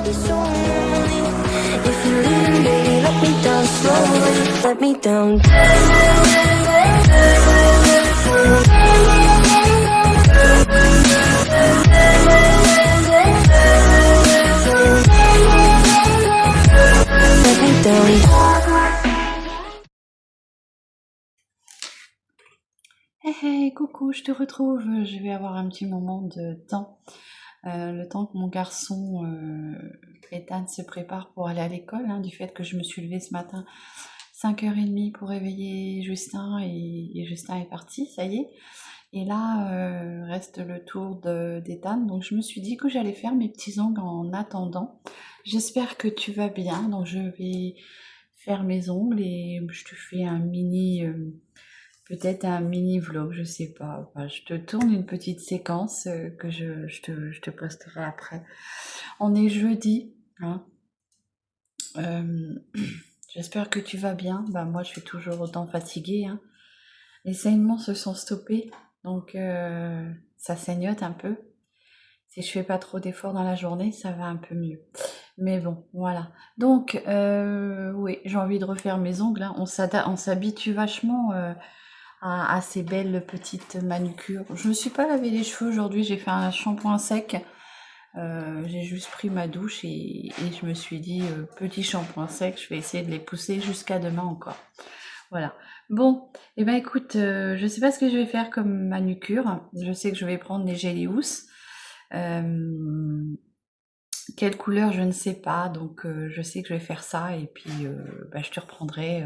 It's only if you leave, baby, let me down slowly, let me down. Let me down. Hey, hey, coucou, je te retrouve. Je vais avoir un petit moment de temps. Le temps que mon garçon Ethan se prépare pour aller à l'école, hein, du fait que je me suis levée ce matin 5h30 pour réveiller Justin et Justin est parti, ça y est. Et là, reste le tour d'Ethan. Donc je me suis dit que j'allais faire mes petits ongles en attendant. J'espère que tu vas bien. Donc je vais faire mes ongles et je te fais un mini... peut-être un mini vlog, je sais pas. Enfin, je te tourne une petite séquence que je te posterai après. On est jeudi, hein. J'espère que tu vas bien. Bah, moi, je suis toujours autant fatiguée, hein. Les saignements se sont stoppés, donc ça saignote un peu. Si je fais pas trop d'efforts dans la journée, ça va un peu mieux. Mais bon, voilà. Donc, oui, j'ai envie de refaire mes ongles, hein. On s'habitue vachement à ces belles petites manucures. Je me suis pas lavé les cheveux aujourd'hui, j'ai fait un shampoing sec. J'ai juste pris ma douche et je me suis dit, petit shampoing sec, je vais essayer de les pousser jusqu'à demain encore. Voilà. Bon, et ben écoute, je sais pas ce que je vais faire comme manucure. Je sais que je vais prendre les Jelly House. Quelle couleur, je ne sais pas. Donc, je sais que je vais faire ça et puis bah, je te reprendrai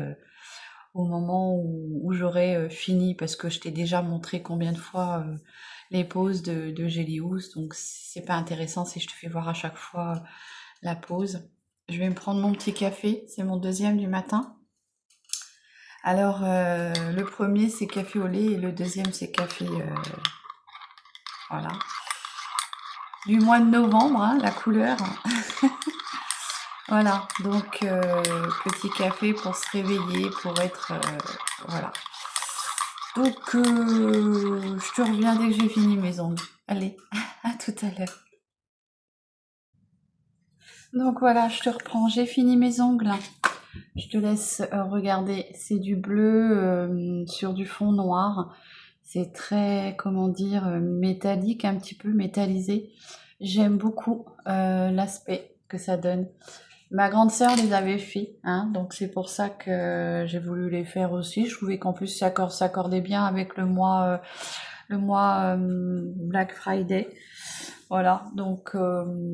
au moment où j'aurai fini, parce que je t'ai déjà montré combien de fois les poses de Jelly House, donc c'est pas intéressant si je te fais voir à chaque fois la pose. Je vais me prendre mon petit café, c'est mon deuxième du matin. Alors le premier c'est café au lait et le deuxième c'est café voilà, du mois de novembre, hein, la couleur. Voilà, donc petit café pour se réveiller, pour être voilà. Donc je te reviens dès que j'ai fini mes ongles. Allez, à tout à l'heure. Donc voilà, je te reprends, j'ai fini mes ongles. Je te laisse regarder, c'est du bleu sur du fond noir. C'est très, comment dire, métallique, un petit peu métallisé. J'aime beaucoup l'aspect que ça donne. Ma grande sœur les avait fait, hein, donc c'est pour ça que j'ai voulu les faire aussi. Je trouvais qu'en plus ça s'accordait bien avec le mois Black Friday. Voilà, donc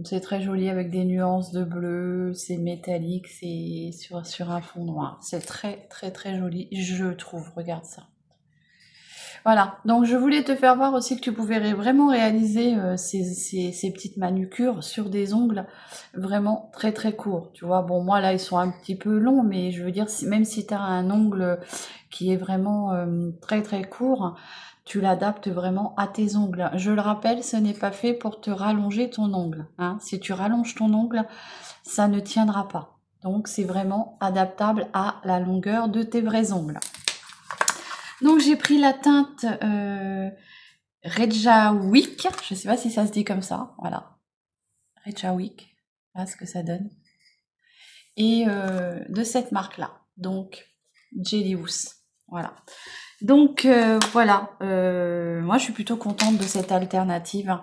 c'est très joli avec des nuances de bleu, c'est métallique, c'est sur un fond noir. C'est très très très joli, je trouve, regarde ça. Voilà, donc je voulais te faire voir aussi que tu pouvais vraiment réaliser ces petites manucures sur des ongles vraiment très très courts. Tu vois, bon moi là ils sont un petit peu longs, mais je veux dire, même si tu as un ongle qui est vraiment très très court, tu l'adaptes vraiment à tes ongles. Je le rappelle, ce n'est pas fait pour te rallonger ton ongle, hein. Si tu rallonges ton ongle, ça ne tiendra pas. Donc c'est vraiment adaptable à la longueur de tes vrais ongles. Donc j'ai pris la teinte Reykjavik, je sais pas si ça se dit comme ça, voilà. Reykjavik, voilà ce que ça donne. Et de cette marque-là, donc Jelly House, voilà. Donc voilà, moi je suis plutôt contente de cette alternative.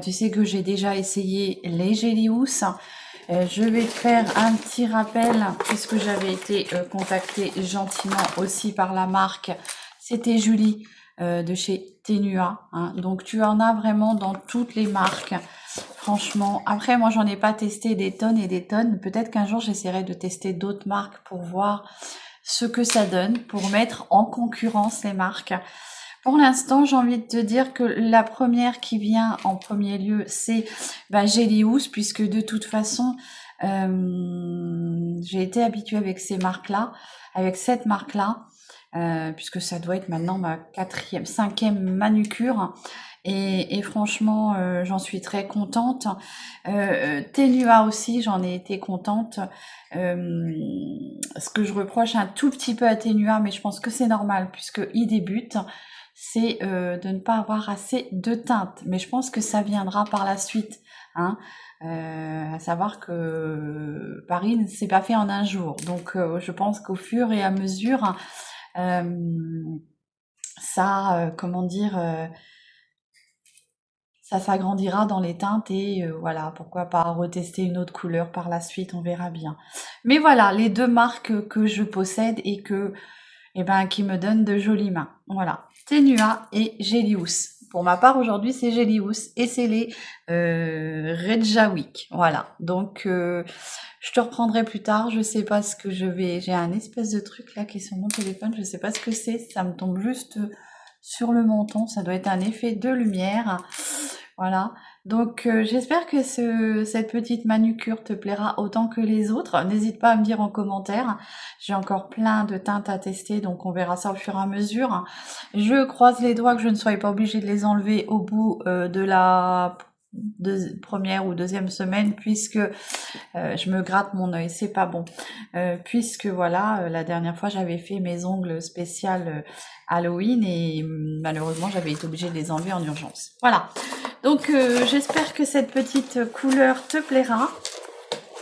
Tu sais que j'ai déjà essayé les Jelly House. Je vais te faire un petit rappel, puisque j'avais été contactée gentiment aussi par la marque. C'était Julie de chez Tenua, hein. Donc tu en as vraiment dans toutes les marques. Franchement, après moi j'en ai pas testé des tonnes et des tonnes. Peut-être qu'un jour j'essaierai de tester d'autres marques pour voir ce que ça donne, pour mettre en concurrence les marques. Pour l'instant, j'ai envie de te dire que la première qui vient en premier lieu, c'est Jelly House, puisque de toute façon, j'ai été habituée avec ces marques-là, avec cette marque-là, puisque ça doit être maintenant ma 5e manucure. Et franchement, j'en suis très contente. Tenua aussi, j'en ai été contente. Ce que je reproche un tout petit peu à Tenua, mais je pense que c'est normal puisqu'il débute, c'est de ne pas avoir assez de teinte. Mais je pense que ça viendra par la suite, hein. À savoir que Paris ne s'est pas fait en un jour. Donc je pense qu'au fur et à mesure, ça, comment dire, ça s'agrandira dans les teintes et voilà, pourquoi pas retester une autre couleur par la suite, on verra bien. Mais voilà, les deux marques que je possède et qui me donnent de jolies mains. Voilà, Tenua et Gélius. Pour ma part, aujourd'hui, c'est Gélius et c'est les Reykjavik. Voilà, donc je te reprendrai plus tard. Je sais pas ce que je vais... J'ai un espèce de truc là qui est sur mon téléphone, je sais pas ce que c'est. Ça me tombe juste sur le menton, ça doit être un effet de lumière. Voilà, donc j'espère que cette petite manucure te plaira autant que les autres. N'hésite pas à me dire en commentaire. J'ai encore plein de teintes à tester, donc on verra ça au fur et à mesure. Je croise les doigts que je ne sois pas obligée de les enlever au bout de la première ou deuxième semaine, puisque je me gratte mon œil, c'est pas bon. Puisque voilà, la dernière fois j'avais fait mes ongles spéciales Halloween et malheureusement j'avais été obligée de les enlever en urgence. Voilà, donc j'espère que cette petite couleur te plaira.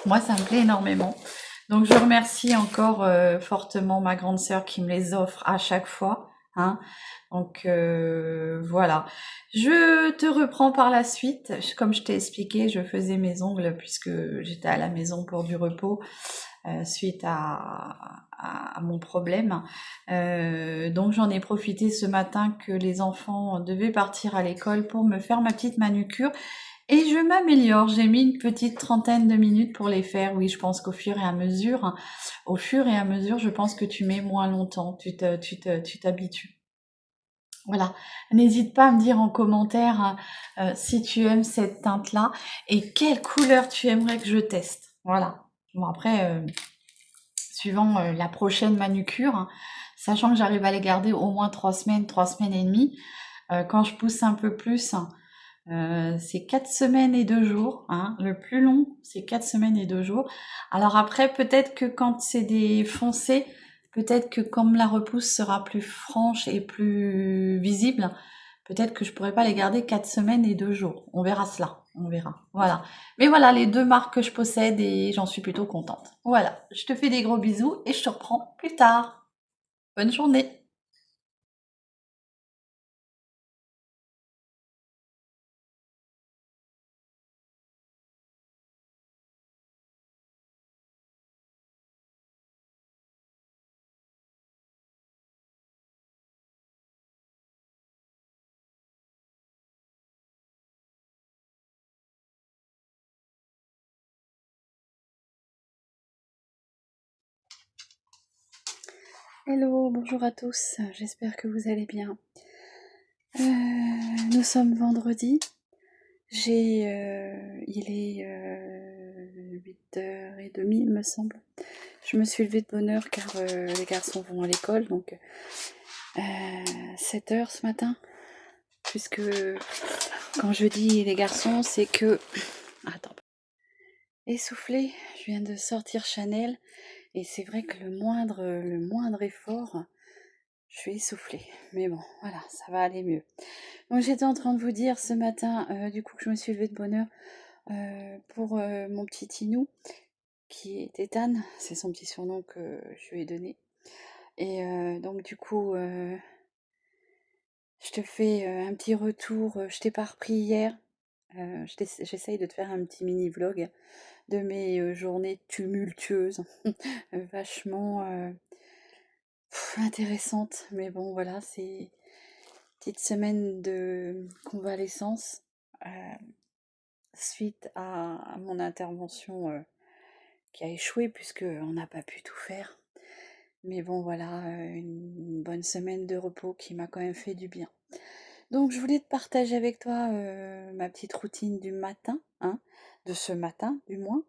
Moi ça me plaît énormément. Donc je remercie encore fortement ma grande sœur qui me les offre à chaque fois. Hein. Donc voilà. Je te reprends par la suite. Comme je t'ai expliqué, je faisais mes ongles puisque j'étais à la maison pour du repos suite à mon problème. Donc j'en ai profité ce matin que les enfants devaient partir à l'école pour me faire ma petite manucure. Et je m'améliore, j'ai mis une petite trentaine de minutes pour les faire. Oui, je pense qu'au fur et à mesure, je pense que tu mets moins longtemps, tu t'habitues. Voilà, n'hésite pas à me dire en commentaire si tu aimes cette teinte-là et quelle couleur tu aimerais que je teste. Voilà. Bon après, suivant la prochaine manucure, hein, sachant que j'arrive à les garder au moins 3 semaines et demie, quand je pousse un peu plus, c'est 4 semaines et 2 jours. Hein. Le plus long, c'est 4 semaines et 2 jours. Alors après, peut-être que quand c'est des foncés, peut-être que comme la repousse sera plus franche et plus visible, peut-être que je pourrais pas les garder 4 semaines et 2 jours. On verra cela. On verra. Voilà. Mais voilà les deux marques que je possède et j'en suis plutôt contente. Voilà. Je te fais des gros bisous et je te reprends plus tard. Bonne journée. Hello, bonjour à tous, j'espère que vous allez bien. Nous sommes vendredi, il est 8h30 il me semble. Je me suis levée de bonne heure car les garçons vont à l'école, donc 7h ce matin, puisque quand je dis les garçons, c'est que... Attends. Essoufflée, je viens de sortir Chanel, et c'est vrai que le moindre effort, je suis essoufflée. Mais bon, voilà, ça va aller mieux. Donc j'étais en train de vous dire ce matin, du coup, que je me suis levée de bonne heure pour mon petit Tinou, qui est Tétane, c'est son petit surnom que je lui ai donné. Et donc du coup, je te fais un petit retour. Je t'ai pas repris hier. J'essaye de te faire un petit mini vlog de mes journées tumultueuses, vachement intéressantes. Mais bon, voilà, c'est petite semaine de convalescence suite à mon intervention qui a échoué puisqu'on n'a pas pu tout faire. Mais bon, voilà, une bonne semaine de repos qui m'a quand même fait du bien. Donc je voulais te partager avec toi ma petite routine du matin, hein, de ce matin du moins.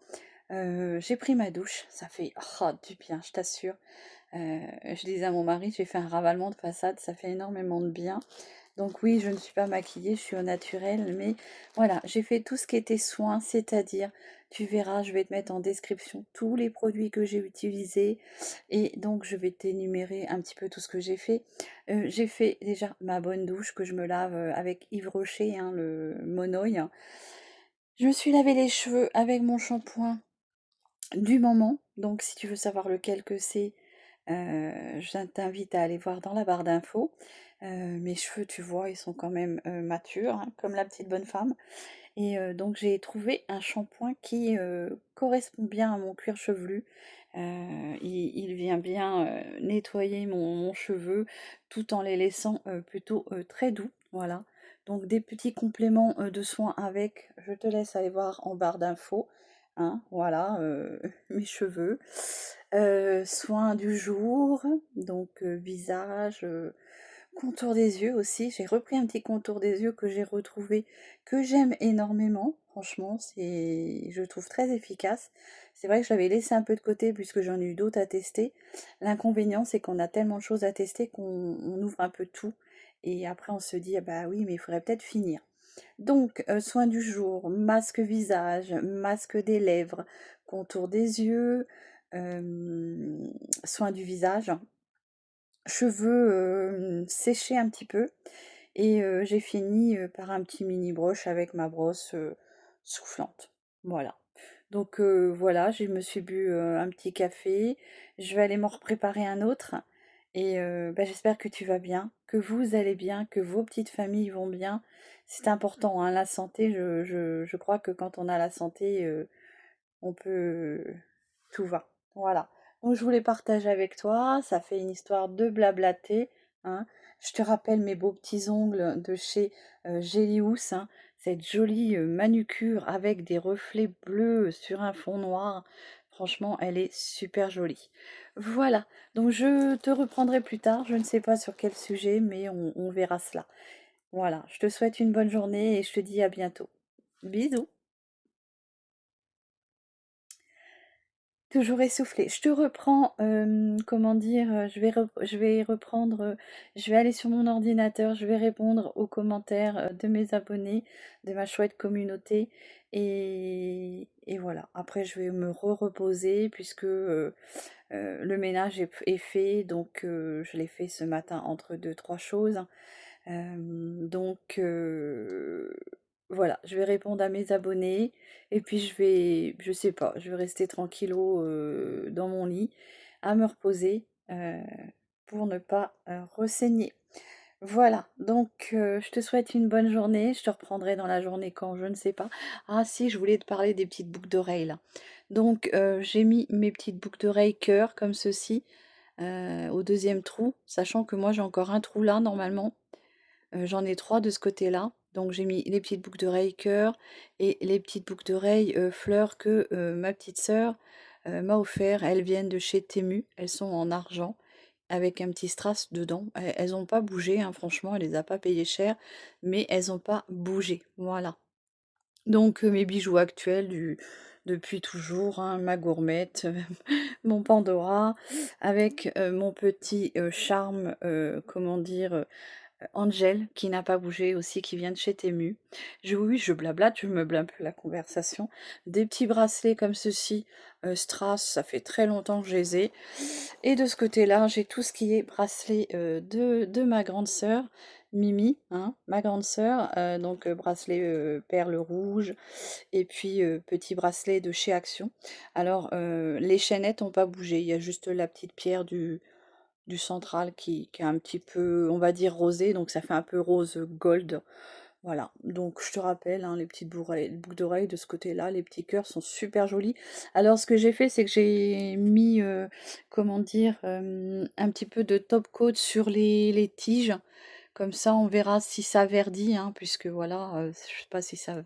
J'ai pris ma douche, ça fait du bien, je t'assure. Je disais à mon mari, j'ai fait un ravalement de façade, ça fait énormément de bien. Donc oui, je ne suis pas maquillée, je suis au naturel, mais voilà, j'ai fait tout ce qui était soin, c'est-à-dire, tu verras, je vais te mettre en description tous les produits que j'ai utilisés, et donc je vais t'énumérer un petit peu tout ce que j'ai fait. J'ai fait déjà ma bonne douche que je me lave avec Yves Rocher, hein, le Monoï. Je me suis lavé les cheveux avec mon shampoing du moment. Donc si tu veux savoir lequel que c'est, je t'invite à aller voir dans la barre d'infos. Mes cheveux, tu vois, ils sont quand même matures, hein, comme la petite bonne femme. Et donc j'ai trouvé un shampoing qui correspond bien à mon cuir chevelu. Il vient bien nettoyer mon cheveu tout en les laissant plutôt très doux. Voilà. Donc des petits compléments de soins avec, je te laisse aller voir en barre d'infos. Hein, voilà, mes cheveux. Soins du jour, donc visage, contour des yeux aussi. J'ai repris un petit contour des yeux que j'ai retrouvé, que j'aime énormément. Franchement, je trouve très efficace. C'est vrai que je l'avais laissé un peu de côté puisque j'en ai eu d'autres à tester. L'inconvénient, c'est qu'on a tellement de choses à tester qu'on ouvre un peu tout. Et après, on se dit, ah bah oui, mais il faudrait peut-être finir. Donc, soins du jour, masque visage, masque des lèvres, contour des yeux, soins du visage, cheveux séchés un petit peu. Et j'ai fini par un petit mini brush avec ma brosse soufflante. Voilà. Donc voilà, je me suis bu un petit café. Je vais aller m'en préparer un autre. Et bah, j'espère que tu vas bien, que vous allez bien, que vos petites familles vont bien. C'est important, hein, la santé. Je crois que quand on a la santé, on peut... tout va. Voilà. Donc je voulais partager avec toi. Ça fait une histoire de blablater, hein. Je te rappelle mes beaux petits ongles de chez Gélius, hein. Cette jolie manucure avec des reflets bleus sur un fond noir. Franchement, elle est super jolie. Voilà. Donc je te reprendrai plus tard. Je ne sais pas sur quel sujet, mais on verra cela. Voilà. Je te souhaite une bonne journée et je te dis à bientôt. Bisous. Toujours essoufflée. Je te reprends, comment dire? Je vais reprendre, je vais aller sur mon ordinateur, je vais répondre aux commentaires, de mes abonnés, de ma chouette communauté et voilà. Après je vais me reposer puisque, le ménage est fait donc je l'ai fait ce matin entre deux trois choses. Donc voilà, je vais répondre à mes abonnés et puis je sais pas, je vais rester tranquillo dans mon lit à me reposer pour ne pas ressaigner. Voilà, donc je te souhaite une bonne journée. Je te reprendrai dans la journée quand, je ne sais pas. Ah si, je voulais te parler des petites boucles d'oreilles là. Donc j'ai mis mes petites boucles d'oreilles cœur comme ceci au deuxième trou, sachant que moi j'ai encore un trou là normalement. J'en ai 3 de ce côté-là. Donc j'ai mis les petites boucles d'oreilles cœur et les petites boucles d'oreilles fleurs que ma petite sœur m'a offert. Elles viennent de chez Temu. Elles sont en argent avec un petit strass dedans. Elles n'ont pas bougé, hein, franchement, elle les a pas payées cher, mais elles n'ont pas bougé. Voilà. Donc mes bijoux actuels depuis toujours, hein, ma gourmette, mon Pandora, avec mon petit charme, comment dire, Angel, qui n'a pas bougé aussi, qui vient de chez Temu. Oui, je blablate, je me blâme plus la conversation. Des petits bracelets comme ceci, Strass, ça fait très longtemps que je les ai. Et de ce côté-là, j'ai tout ce qui est bracelet de ma grande sœur, Mimi, hein, ma grande sœur. Donc bracelet perles rouges et puis petit bracelet de chez Action. Alors les chaînettes n'ont pas bougé, il y a juste la petite pierre du central qui est un petit peu, on va dire, rosé, donc ça fait un peu rose gold. Voilà, donc je te rappelle, hein, les petites boucles d'oreilles de ce côté-là, les petits cœurs sont super jolis. Alors ce que j'ai fait, c'est que j'ai mis, comment dire, un petit peu de top coat sur les tiges. Comme ça, on verra si ça verdit, hein, puisque voilà, je sais pas si ça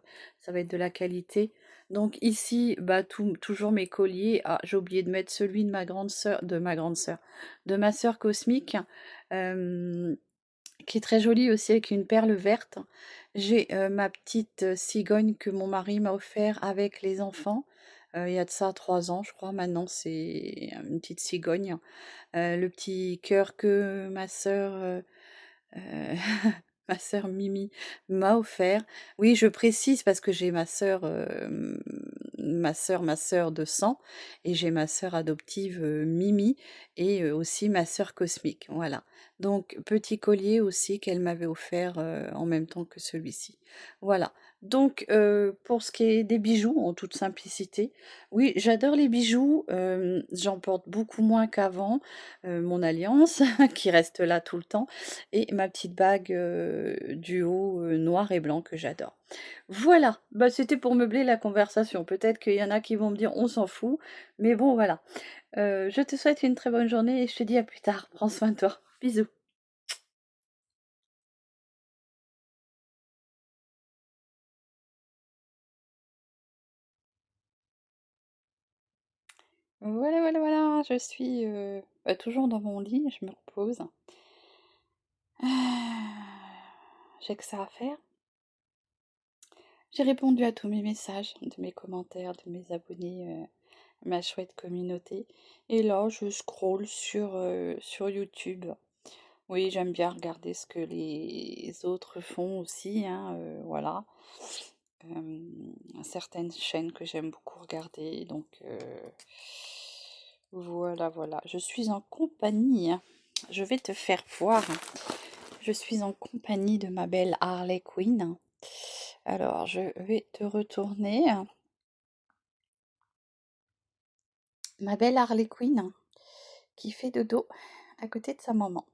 va être de la qualité. Donc ici, bah, toujours mes colliers. Ah, j'ai oublié de mettre celui de ma sœur cosmique, qui est très joli aussi avec une perle verte. J'ai ma petite cigogne que mon mari m'a offert avec les enfants. Il y a de ça 3 ans, je crois. Maintenant, c'est une petite cigogne. Le petit cœur que ma sœur ma sœur Mimi m'a offert. Oui, je précise parce que j'ai ma sœur de sang et j'ai ma sœur adoptive, Mimi et aussi ma sœur cosmique, voilà. Donc petit collier aussi qu'elle m'avait offert, en même temps que celui-ci. Voilà, Donc, pour ce qui est des bijoux, en toute simplicité, oui, j'adore les bijoux, j'en porte beaucoup moins qu'avant, mon alliance qui reste là tout le temps et ma petite bague, duo, noir et blanc que j'adore. Voilà, bah, c'était pour meubler la conversation. Peut-être qu'il y en a qui vont me dire: «On s'en fout», mais bon, voilà. Je te souhaite une très bonne journée et je te dis à plus tard. Prends soin de toi. Bisous. Voilà, voilà, voilà, je suis, bah, toujours dans mon lit, je me repose. J'ai que ça à faire. J'ai répondu à tous mes messages, de mes commentaires, de mes abonnés, ma chouette communauté. Et là, je scrolle sur YouTube. Oui, j'aime bien regarder ce que les autres font aussi, hein, voilà. Certaines chaînes que j'aime beaucoup regarder, donc voilà, voilà. Je suis en compagnie, hein. Je vais te faire voir. Je suis en compagnie de ma belle Harley Quinn. Alors, je vais te retourner. Ma belle Harley Quinn qui fait dodo à côté de sa maman.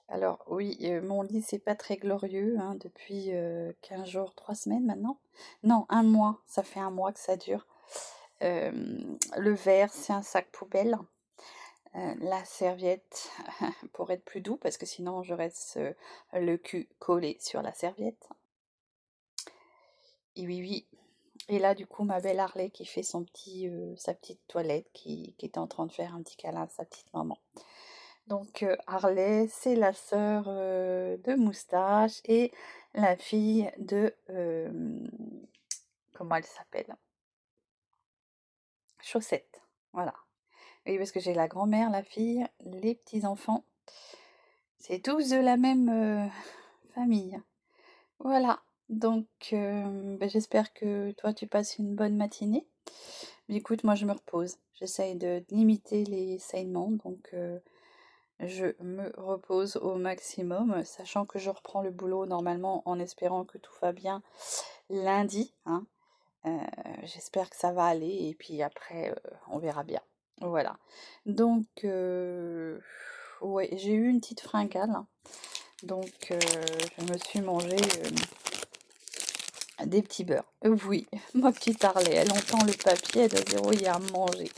Alors oui, mon lit c'est pas très glorieux hein, depuis 15 jours, 3 semaines maintenant. Non, un mois, ça fait un mois que ça dure. Le verre, c'est un sac poubelle. La serviette, pour être plus doux, parce que sinon je reste le cul collé sur la serviette. Et oui, oui. Et là, du coup, ma belle Harley qui fait sa petite toilette, qui est en train de faire un petit câlin à sa petite maman. Donc, Harley, c'est la sœur de Moustache et la fille de... comment elle s'appelle? Chaussette. Voilà. Oui, parce que j'ai la grand-mère, la fille, les petits-enfants. C'est tous de la même famille. Voilà. Donc, ben, j'espère que toi, tu passes une bonne matinée. Mais écoute, moi, je me repose. J'essaye de limiter les saignements. Donc, je me repose au maximum, sachant que je reprends le boulot normalement en espérant que tout va bien lundi. Hein. J'espère que ça va aller et puis après, on verra bien. Voilà. Donc, ouais, j'ai eu une petite fringale. Hein. Donc, je me suis mangé des petits beurres. Oui, ma petite Harley, elle entend le papier, elle doit dire oui, il y a à manger.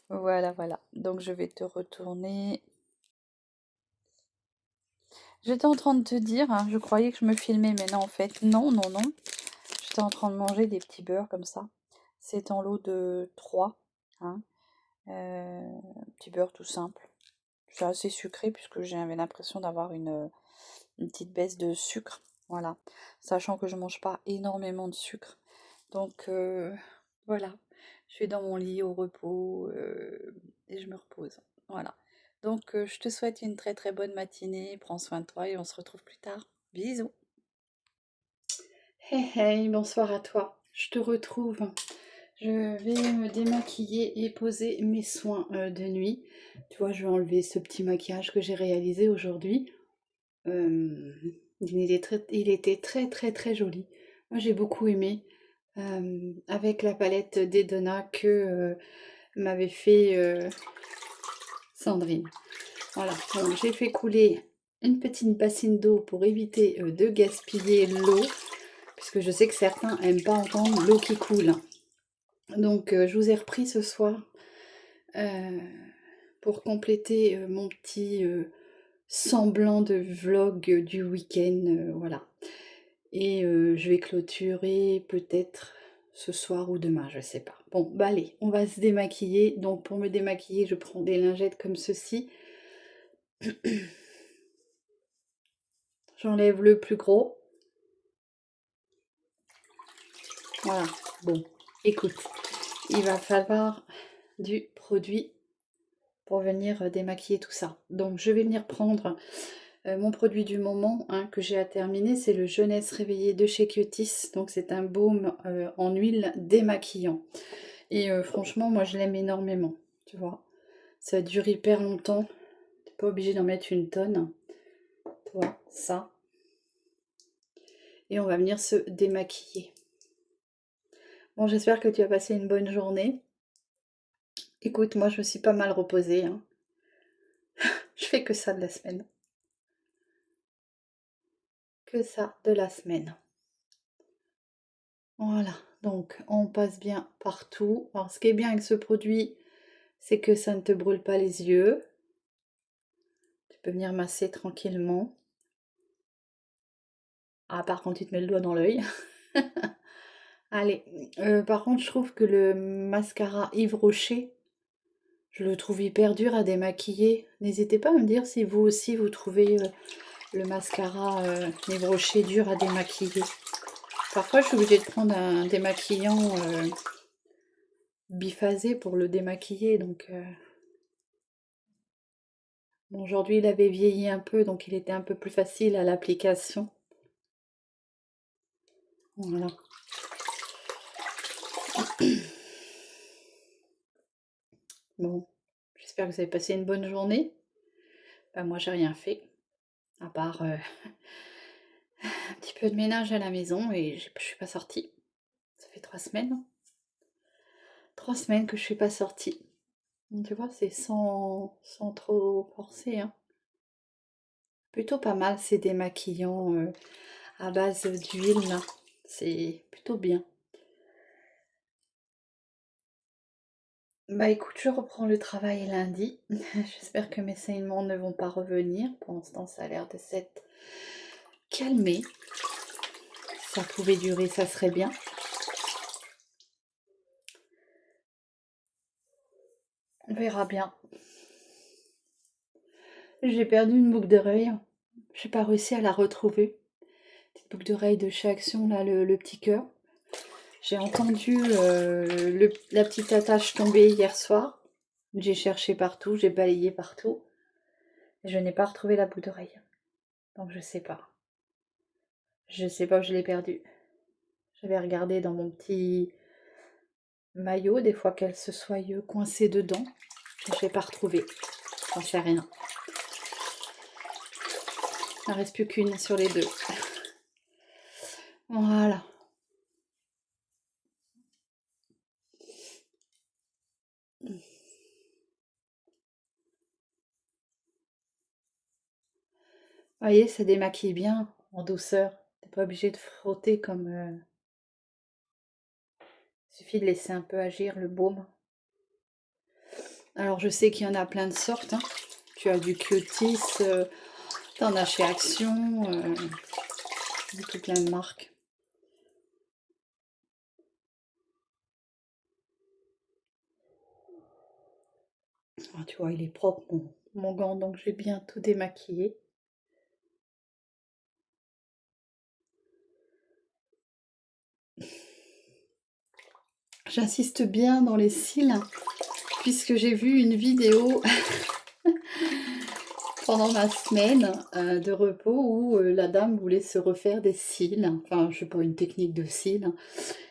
Voilà, voilà. Donc, je vais te retourner. J'étais en train de te dire, hein, je croyais que je me filmais, mais non, en fait, non, non, non. J'étais en train de manger des petits beurres comme ça. C'est en lot de 3. Hein. Petit beurre tout simple. C'est assez sucré puisque j'avais l'impression d'avoir une petite baisse de sucre. Voilà. Sachant que je mange pas énormément de sucre. Donc voilà. Je suis dans mon lit au repos et je me repose. Voilà. Donc je te souhaite une très très bonne matinée. Prends soin de toi et on se retrouve plus tard. Bisous. Hey hey, bonsoir à toi. Je te retrouve. Je vais me démaquiller et poser mes soins de nuit. Tu vois, je vais enlever ce petit maquillage que j'ai réalisé aujourd'hui. Il était très très très joli. Moi j'ai beaucoup aimé. Avec la palette d'Edona que m'avait fait Sandrine. Voilà, donc j'ai fait couler une petite bassine d'eau pour éviter de gaspiller l'eau, puisque je sais que certains n'aiment pas entendre l'eau qui coule. Donc je vous ai repris ce soir pour compléter mon petit semblant de vlog du week-end, voilà. Et je vais clôturer peut-être ce soir ou demain, je sais pas. Bon, bah allez, on va se démaquiller. Donc pour me démaquiller, je prends des lingettes comme ceci. J'enlève le plus gros. Voilà, bon, écoute, il va falloir du produit pour venir démaquiller tout ça. Donc je vais venir prendre mon produit du moment hein, que j'ai à terminer, c'est le Jeunesse Réveillée de chez Cutis. Donc c'est un baume en huile démaquillant. Et franchement, moi je l'aime énormément, tu vois. Ça dure hyper longtemps. T'es pas obligé d'en mettre une tonne. Tu vois, ça. et on va venir se démaquiller. Bon, j'espère que tu as passé une bonne journée. Écoute, moi je me suis pas mal reposée, hein. Je fais que ça de la semaine. Que ça de la semaine. Voilà, donc on passe bien partout. Alors ce qui est bien avec ce produit, c'est que ça ne te brûle pas les yeux. Tu peux venir masser tranquillement. Ah, par contre, tu te mets le doigt dans l'œil. Allez, par contre, je trouve que le mascara Yves Rocher, je le trouve hyper dur à démaquiller. N'hésitez pas à me dire si vous aussi vous trouvez le mascara Yves Rocher dur à démaquiller. Parfois, je suis obligée de prendre un démaquillant biphasé pour le démaquiller, donc bon, aujourd'hui il avait vieilli un peu, donc il était un peu plus facile à l'application. Voilà. Bon, j'espère que vous avez passé une bonne journée. Ben, moi, j'ai rien fait, à part un petit peu de ménage à la maison et je suis pas sortie. Ça fait 3 semaines. 3 semaines que je suis pas sortie. Donc, tu vois, c'est sans trop forcer, hein. Plutôt pas mal ces démaquillants à base d'huile, là. C'est plutôt bien. Bah écoute, je reprends le travail lundi. J'espère que mes saignements ne vont pas revenir. Pour l'instant, ça a l'air de s'être calmé. Si ça pouvait durer, ça serait bien. On verra bien. J'ai perdu une boucle d'oreille. J'ai pas réussi à la retrouver. Petite boucle d'oreille de chez Action, là, le petit cœur. J'ai entendu la petite attache tomber hier soir. J'ai cherché partout, j'ai balayé partout. Et je n'ai pas retrouvé la boucle d'oreille. Donc je sais pas. Je sais pas où je l'ai perdue. J'avais regardé dans mon petit maillot, des fois qu'elle se soit coincée dedans. Je l'ai pas retrouvée. J'en sais rien. Il n'en reste plus qu'une sur les deux. Voilà. Vous voyez, ça démaquille bien, en douceur. T'es pas obligé de frotter comme... Il suffit de laisser un peu agir le baume. Alors, je sais qu'il y en a plein de sortes, hein. Tu as du Cutis, t'en as chez Action, tout plein de marques. Ah, tu vois, il est propre, mon gant, donc j'ai bien tout démaquillé. J'insiste bien dans les cils, puisque j'ai vu une vidéo pendant ma semaine de repos où la dame voulait se refaire des cils, enfin je sais pas, une technique de cils,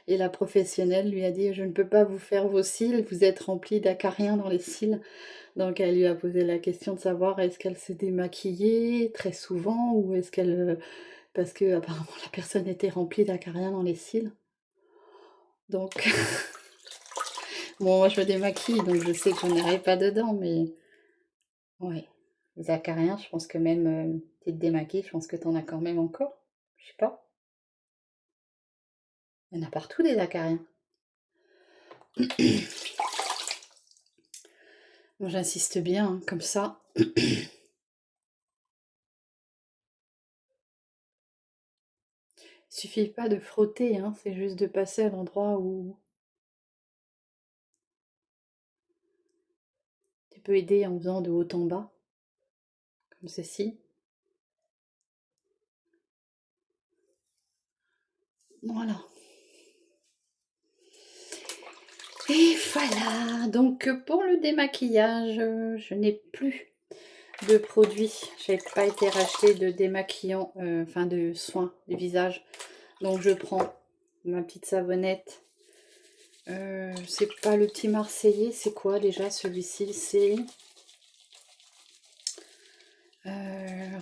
et la professionnelle lui a dit: je ne peux pas vous faire vos cils, vous êtes rempli d'acariens dans les cils. Donc elle lui a posé la question de savoir est-ce qu'elle se démaquillait très souvent ou est-ce qu'elle... parce que apparemment la personne était remplie d'acariens dans les cils. Donc bon, moi je me démaquille, donc je sais que je n'irai pas dedans, mais ouais. Les acariens, je pense que même tu te démaquilles, je pense que tu en as quand même encore. Je sais pas. Il y en a partout des acariens. Bon, j'insiste bien, hein, comme ça. Il suffit pas de frotter, hein, c'est juste de passer à l'endroit où tu peux aider en faisant de haut en bas, comme ceci. Voilà. Et voilà, donc pour le démaquillage, je n'ai plus de produits. J'ai pas été racheter de démaquillant, enfin de soins du visage. Donc je prends ma petite savonnette. C'est pas le petit Marseillais, c'est quoi déjà celui-ci? C'est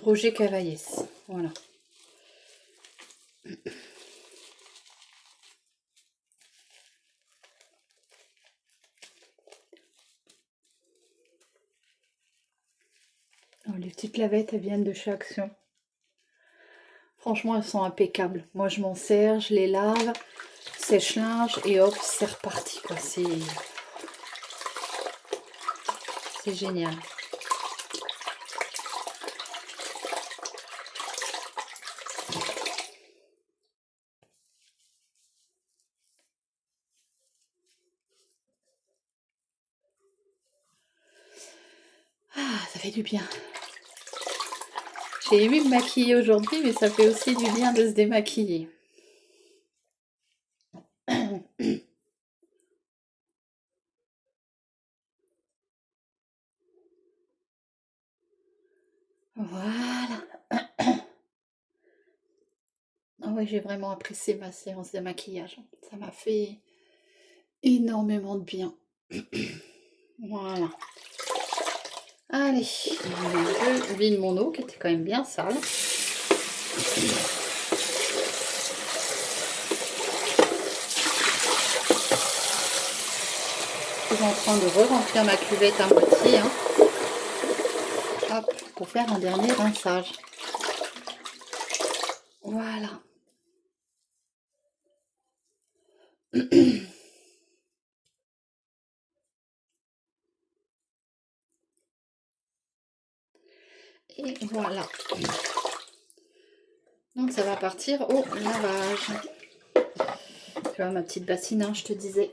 Roger Cavaillés. Voilà. Oh, les petites lavettes, elles viennent de chez Action. Franchement, elles sont impeccables. Moi, je m'en sers, je les lave, sèche-linge et hop, c'est reparti, quoi. C'est génial. Ah, ça fait du bien. J'ai aimé me maquiller aujourd'hui, mais ça fait aussi du bien de se démaquiller. Voilà. Ah ouais, j'ai vraiment apprécié ma séance de maquillage. Ça m'a fait énormément de bien. Voilà. Allez, je vide mon eau qui était quand même bien sale. Je suis en train de re-remplir ma cuvette à moitié. Hein. Hop, pour faire un dernier rinçage. Voilà. Et voilà. Donc ça va partir au lavage. Tu vois ma petite bassine, hein, je te disais.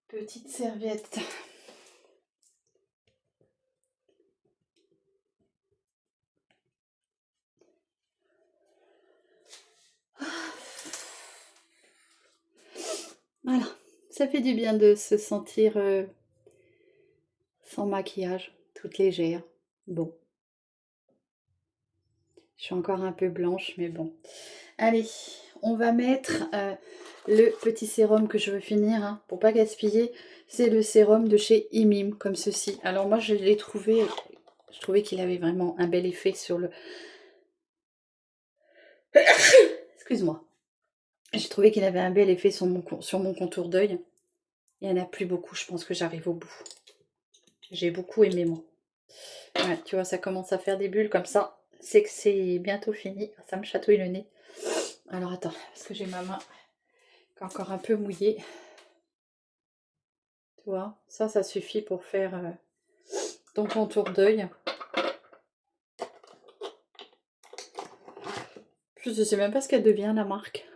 Petite serviette. Voilà. Ça fait du bien de se sentir sans maquillage, toute légère. Bon. Je suis encore un peu blanche, mais bon. Allez, on va mettre le petit sérum que je veux finir, hein, pour pas gaspiller. C'est le sérum de chez Imim, comme ceci. Alors moi, je l'ai trouvé, je trouvais qu'il avait vraiment un bel effet sur le... Excuse-moi. J'ai trouvé qu'il avait un bel effet sur mon contour d'œil. Il n'y en a plus beaucoup, je pense que j'arrive au bout. J'ai beaucoup aimé, moi. Ouais, tu vois, ça commence à faire des bulles comme ça. C'est que c'est bientôt fini. Ça me chatouille le nez. Alors attends, parce que j'ai ma main qui est encore un peu mouillée. Tu vois, ça suffit pour faire ton contour d'œil. Je ne sais même pas ce qu'elle devient, la marque.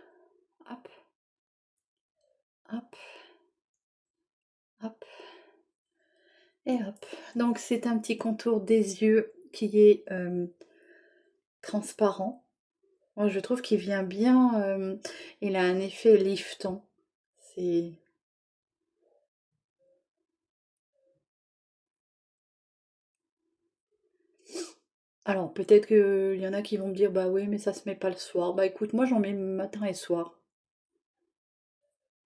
Hop. Hop. Hop. Et hop. Donc c'est un petit contour des yeux qui est transparent. Moi je trouve qu'il vient bien. Il a un effet liftant. C'est... Alors peut-être qu'il y en a qui vont me dire bah oui mais ça se met pas le soir. Bah écoute, moi j'en mets matin et soir.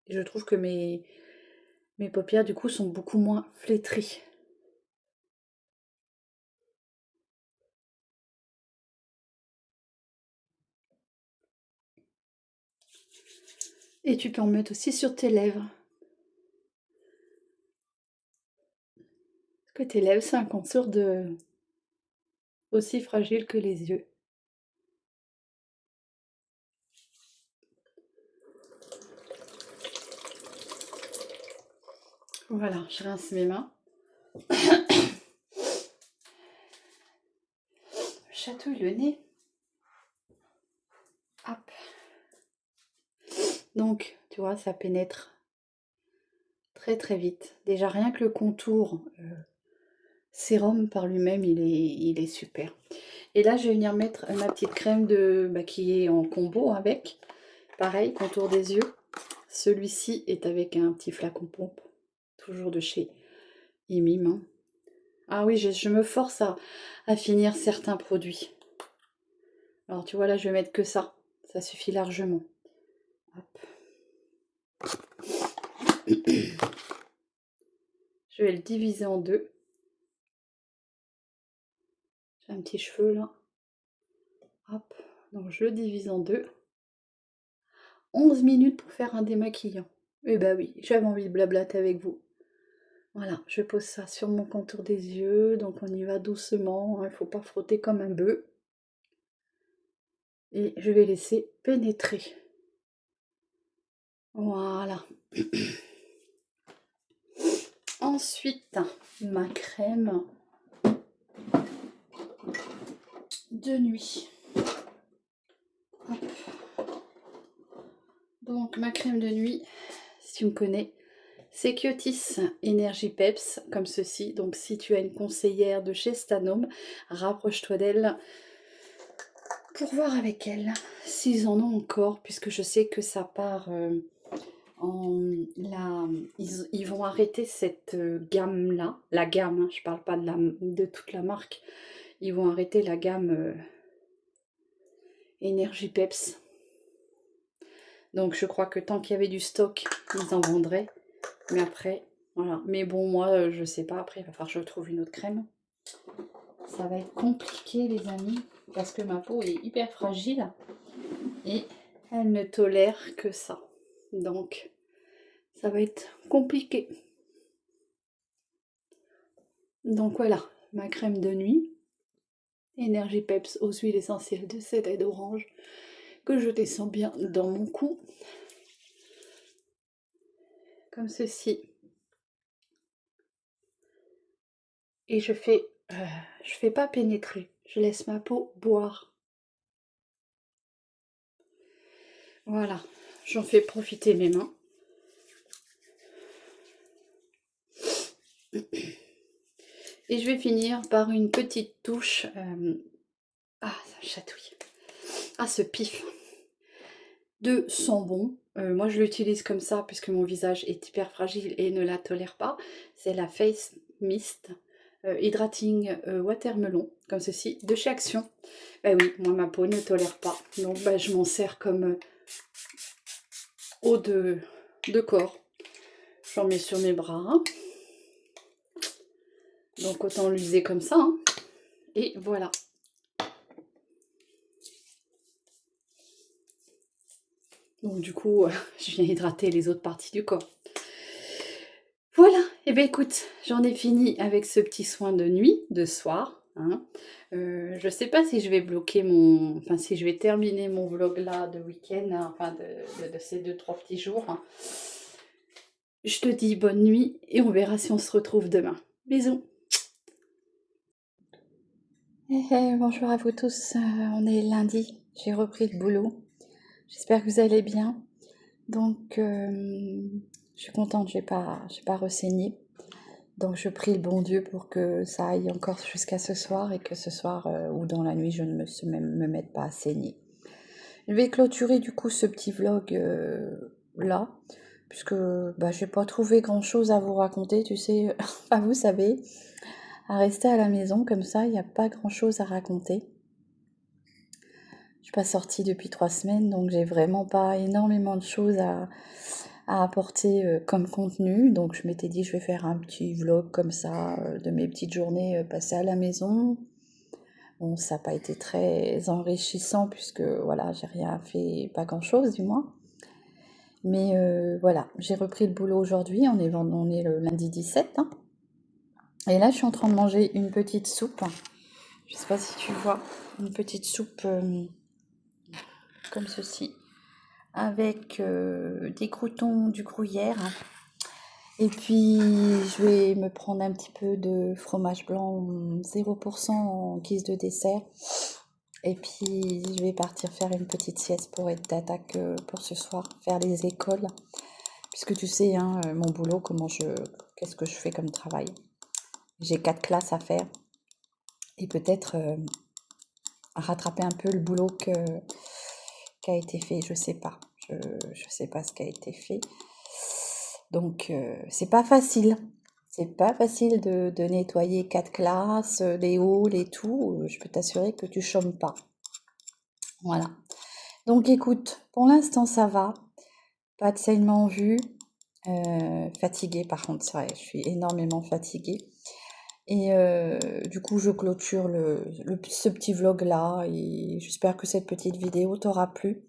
Et je trouve que mes paupières du coup sont beaucoup moins flétries. Et tu peux en mettre aussi sur tes lèvres. Parce que tes lèvres, c'est un contour aussi fragile que les yeux. Voilà, je rince mes mains. Je chatouille le nez. Hop. Donc, tu vois, ça pénètre très très vite. Déjà, rien que le contour sérum par lui-même, il est super. Et là, je vais venir mettre ma petite crème qui est en combo avec. Pareil, contour des yeux. Celui-ci est avec un petit flacon pompe. Toujours de chez Imim. Hein. Ah oui, je me force à finir certains produits. Alors, tu vois, là, je vais mettre que ça. Ça suffit largement. Hop. Je vais le diviser en deux. J'ai un petit cheveu là. Hop, donc je le divise en deux. 11 minutes pour faire un démaquillant. Eh ben oui, j'avais envie de blablater avec vous. Voilà, je pose ça sur mon contour des yeux, donc on y va doucement, il ne faut pas frotter comme un bœuf. Et je vais laisser pénétrer. Voilà. Ensuite, ma crème de nuit. Hop. Donc ma crème de nuit, si tu me connais, c'est Kyotis Energy Peps, comme ceci. Donc si tu as une conseillère de chez Stanome, rapproche-toi d'elle pour voir avec elle s'ils en ont encore, puisque je sais que ça part ils vont arrêter cette gamme-là, la gamme, hein, je parle pas de toute la marque, ils vont arrêter la gamme Energy Peps. Donc je crois que tant qu'il y avait du stock, ils en vendraient. Mais après, voilà. Mais bon, moi, je sais pas. Après, il va falloir que je trouve une autre crème. Ça va être compliqué, les amis, parce que ma peau est hyper fragile et elle ne tolère que ça. Donc, ça va être compliqué. Donc voilà, ma crème de nuit. Energy Peps aux huiles essentielles de cèdre et d'orange que je descends bien dans mon cou. Comme ceci. Et je fais pas pénétrer, je laisse ma peau boire. Voilà, j'en fais profiter mes mains. Et je vais finir par une petite touche. Ah, ça chatouille. Ah, ce pif de Sambon. Moi, je l'utilise comme ça puisque mon visage est hyper fragile et ne la tolère pas. C'est la Face Mist Hydrating Watermelon, comme ceci, de chez Action. Ben oui, moi, ma peau ne tolère pas. Donc, ben, je m'en sers comme eau de corps. J'en mets sur mes bras. Donc, autant l'user comme ça. Hein. Et voilà. Donc du coup, je viens hydrater les autres parties du corps. Voilà, et bien écoute, j'en ai fini avec ce petit soin de nuit, de soir. Hein. Je sais pas si je vais bloquer si je vais terminer mon vlog là de week-end, hein, enfin de ces 2-3 petits jours. Hein. Je te dis bonne nuit et on verra si on se retrouve demain. Bisous. Bonjour à vous tous, on est lundi, j'ai repris le boulot. J'espère que vous allez bien. Donc, je suis contente, j'ai pas ressaigné. Donc, je prie le bon Dieu pour que ça aille encore jusqu'à ce soir et que ce soir ou dans la nuit, je ne me mette pas à saigner. Je vais clôturer du coup ce petit vlog là, puisque j'ai pas trouvé grand chose à vous raconter, tu sais. Enfin, vous savez, à rester à la maison comme ça, il n'y a pas grand chose à raconter. Je suis pas sortie depuis 3 semaines, donc j'ai vraiment pas énormément de choses à apporter comme contenu. Donc je m'étais dit je vais faire un petit vlog comme ça de mes petites journées passées à la maison. Bon, ça n'a pas été très enrichissant puisque voilà, j'ai rien fait, pas grand chose du moins. Mais voilà, j'ai repris le boulot aujourd'hui, on est le lundi 17. Hein. Et là je suis en train de manger une petite soupe. Je sais pas si tu vois, une petite soupe comme ceci. Avec des croûtons du gruyère. Et puis, je vais me prendre un petit peu de fromage blanc 0% en guise de dessert. Et puis, je vais partir faire une petite sieste pour être d'attaque pour ce soir, faire les écoles. Puisque tu sais, hein, mon boulot, qu'est-ce que je fais comme travail. J'ai 4 classes à faire. Et peut-être rattraper un peu le boulot qui a été fait, je sais pas. Je sais pas ce qui a été fait. Donc, c'est pas facile. C'est pas facile de nettoyer 4 classes, les halls et tout. Je peux t'assurer que tu chômes pas. Voilà. Donc, écoute, pour l'instant, ça va. Pas de saignement en vue. Fatiguée, par contre, c'est vrai, je suis énormément fatiguée. Et du coup, je clôture ce petit vlog là et j'espère que cette petite vidéo t'aura plu.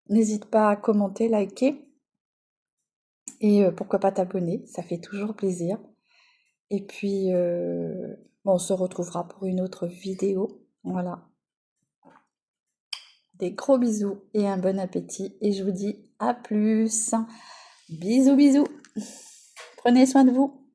N'hésite pas à commenter, liker et pourquoi pas t'abonner, ça fait toujours plaisir. Et puis, bon, on se retrouvera pour une autre vidéo. Voilà. Des gros bisous et un bon appétit. Et je vous dis à plus. Bisous, bisous. Prenez soin de vous.